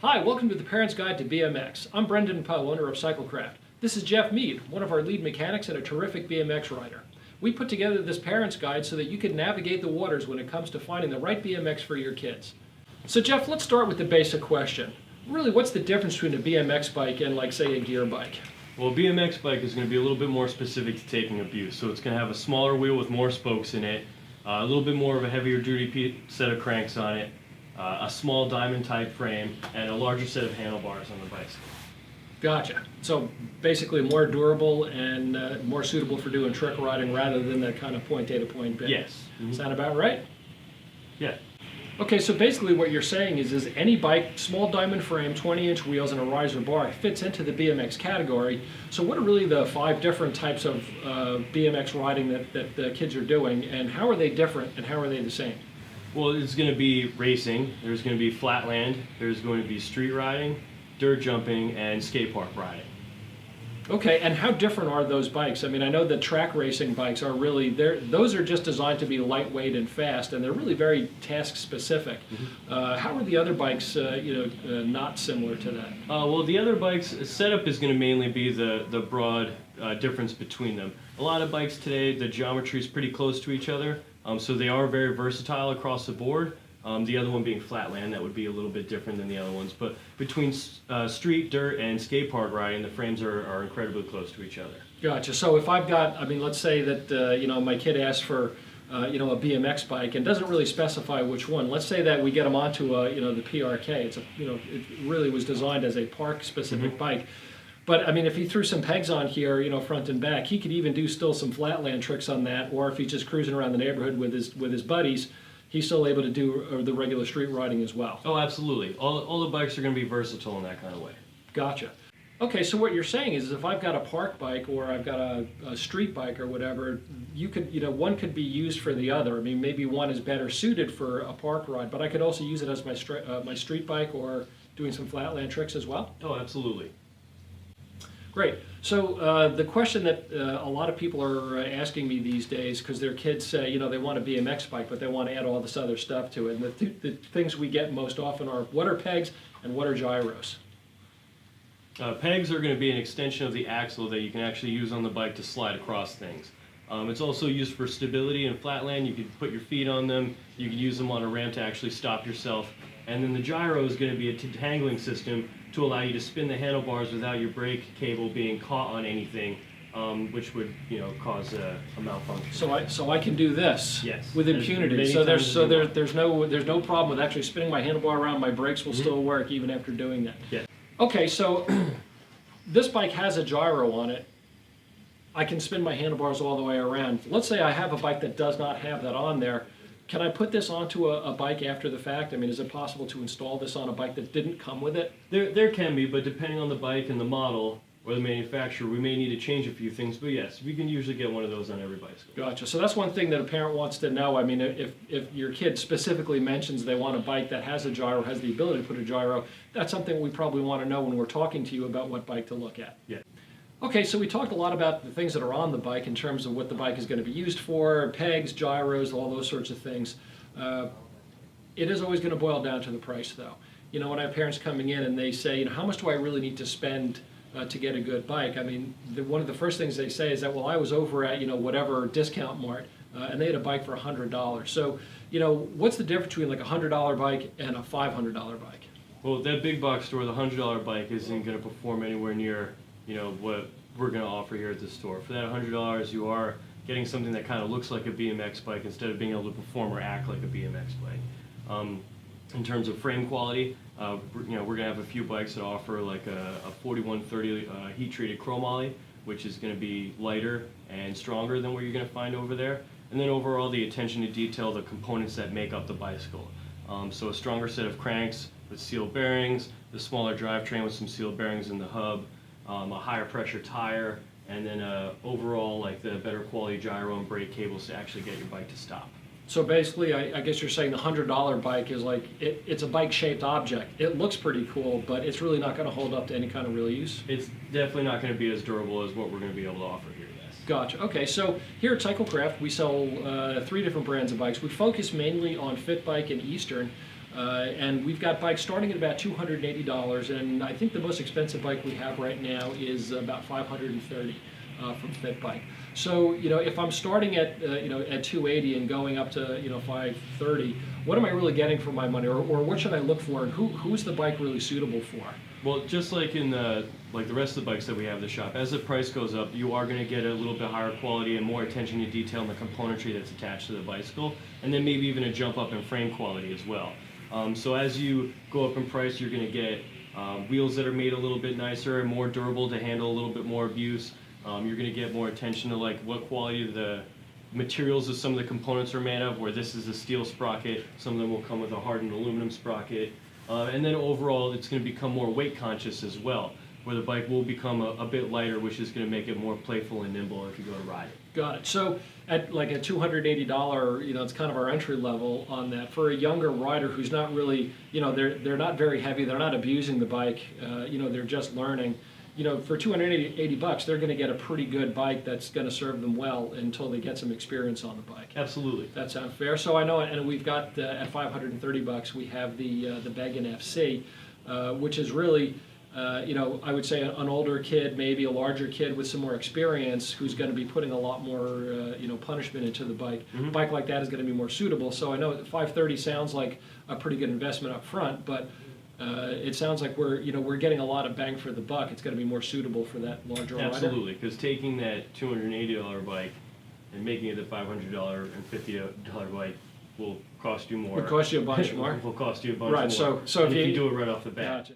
Hi, welcome to the Parent's Guide to BMX. I'm Brendan Poe, owner of Cyclecraft. This is Jeff Mead, one of our lead mechanics and a terrific BMX rider. We put together this Parent's Guide so that you can navigate the waters when it comes to finding the right BMX for your kids. So Jeff, let's start with the basic question. Really, what's the difference between a BMX bike and, like, say, a gear bike? Well, a BMX bike is going to be a little bit more specific to taking abuse. So it's going to have a smaller wheel with more spokes in it, a little bit more of a heavier duty set of cranks on it, a small diamond type frame, and a larger set of handlebars on the bicycle. Gotcha. So basically more durable and more suitable for doing trick riding rather than that kind of point A to point B. Yes. Mm-hmm. Sound about right? Yeah. Okay, so basically what you're saying is any bike, small diamond frame, 20-inch wheels, and a riser bar fits into the BMX category. So what are really the 5 different types of BMX riding that the kids are doing, and how are they different and how are they the same? Well, it's going to be racing, there's going to be flatland, there's going to be street riding, dirt jumping, and skate park riding. Okay, and how different are those bikes? I mean, I know the track racing bikes are really, those are just designed to be lightweight and fast, and they're really very task specific. Mm-hmm. How are the other bikes, not similar to that? Well, the other bikes, setup is going to mainly be the broad difference between them. A lot of bikes today, the geometry is pretty close to each other, so they are very versatile across the board. The other one being flatland, that would be a little bit different than the other ones. But between street, dirt, and skate park riding, the frames are incredibly close to each other. Gotcha. So if I've got, I mean, let's say that, my kid asks for, a BMX bike and doesn't really specify which one. Let's say that we get him onto, the PRK. It's it really was designed as a park-specific mm-hmm. bike. But, I mean, if he threw some pegs on here, front and back, he could even do still some flatland tricks on that. Or if he's just cruising around the neighborhood with his buddies, he's still able to do the regular street riding as well. Oh, absolutely. All the bikes are going to be versatile in that kind of way. Gotcha. Okay, so what you're saying is if I've got a park bike or I've got a street bike or whatever, you could, one could be used for the other. I mean, maybe one is better suited for a park ride, but I could also use it as my street bike or doing some flatland tricks as well? Oh, absolutely. Great. So the question that a lot of people are asking me these days, because their kids say, they want a BMX bike, but they want to add all this other stuff to it. And the things we get most often are, what are pegs and what are gyros? Pegs are going to be an extension of the axle that you can actually use on the bike to slide across things. It's also used for stability in flatland. You can put your feet on them. You can use them on a ramp to actually stop yourself. And then the gyro is going to be a detangling system to allow you to spin the handlebars without your brake cable being caught on anything, which would cause a malfunction. So I can do this yes. with impunity. So there's no problem with actually spinning my handlebar around. My brakes will mm-hmm. still work even after doing that. Yeah. Okay, so this bike has a gyro on it. I can spin my handlebars all the way around. Let's say I have a bike that does not have that on there. Can I put this onto a bike after the fact? I mean, is it possible to install this on a bike that didn't come with it? There can be, but depending on the bike and the model or the manufacturer, we may need to change a few things. But yes, we can usually get one of those on every bicycle. Gotcha. So that's one thing that a parent wants to know. I mean, if your kid specifically mentions they want a bike that has a gyro, has the ability to put a gyro, that's something we probably want to know when we're talking to you about what bike to look at. Yeah. Okay, so we talked a lot about the things that are on the bike in terms of what the bike is going to be used for, pegs, gyros, all those sorts of things. It is always going to boil down to the price, though. When I have parents coming in and they say, how much do I really need to spend to get a good bike? I mean, one of the first things they say is that, well, I was over at, whatever discount mart, and they had a bike for $100. So, what's the difference between like a $100 bike and a $500 bike? Well, that big box store, the $100 bike isn't going to perform anywhere near what we're going to offer here at the store. For that $100, you are getting something that kind of looks like a BMX bike instead of being able to perform or act like a BMX bike. In terms of frame quality, we're going to have a few bikes that offer like a 4130 heat-treated chromoly, which is going to be lighter and stronger than what you're going to find over there. And then overall, the attention to detail, the components that make up the bicycle. So a stronger set of cranks with sealed bearings, the smaller drivetrain with some sealed bearings in the hub, a higher pressure tire, and then overall like the better quality gyro and brake cables to actually get your bike to stop. So basically, I guess you're saying the $100 bike is like, it's a bike-shaped object. It looks pretty cool, but it's really not going to hold up to any kind of real use? It's definitely not going to be as durable as what we're going to be able to offer here, yes. Gotcha. Okay, so here at Cyclecraft, we sell 3 different brands of bikes. We focus mainly on Fit Bike and Eastern. And we've got bikes starting at about $280, and I think the most expensive bike we have right now is about $530 from Fit Bike. So, if I'm starting at, at 280 and going up to, 530, what am I really getting for my money, or what should I look for, and who's the bike really suitable for? Well, just like in the rest of the bikes that we have in the shop, as the price goes up, you are going to get a little bit higher quality and more attention to detail in the componentry that's attached to the bicycle, and then maybe even a jump up in frame quality as well. So as you go up in price, you're going to get wheels that are made a little bit nicer and more durable to handle a little bit more abuse. You're going to get more attention to what quality of the materials of some of the components are made of, where this is a steel sprocket, some of them will come with a hardened aluminum sprocket. And then overall, it's going to become more weight conscious as well, where the bike will become a bit lighter, which is going to make it more playful and nimble if you go to ride it. Got it. So at a $280, it's kind of our entry level on that. For a younger rider who's not really, they're not very heavy, they're not abusing the bike, they're just learning. For $280, they're going to get a pretty good bike that's going to serve them well until they get some experience on the bike. Absolutely. That sounds fair. So I know, and we've got at $530, we have the Began FC, which is really, I would say an older kid, maybe a larger kid with some more experience, who's going to be putting a lot more, punishment into the bike. Mm-hmm. A bike like that is going to be more suitable. So I know $530 sounds like a pretty good investment up front, but it sounds like we're getting a lot of bang for the buck. It's going to be more suitable for that larger rider. Absolutely, because taking that $280 bike and making it a $500 and $50 bike will cost you more. Would cost you a bunch more. Will cost you a bunch Right, more. so if you do it right off the bat. Gotcha.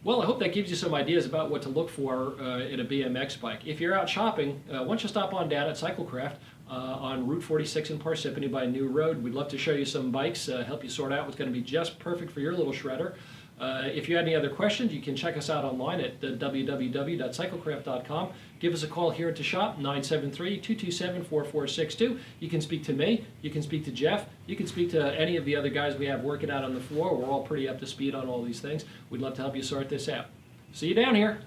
Well, I hope that gives you some ideas about what to look for in a BMX bike. If you're out shopping, why don't you stop on down at Cyclecraft on Route 46 in Parsippany by New Road. We'd love to show you some bikes, help you sort out what's going to be just perfect for your little shredder. If you had any other questions, you can check us out online at www.cyclecraft.com. Give us a call here at the shop, 973-227-4462. You can speak to me, you can speak to Jeff, you can speak to any of the other guys we have working out on the floor. We're all pretty up to speed on all these things. We'd love to help you sort this out. See you down here.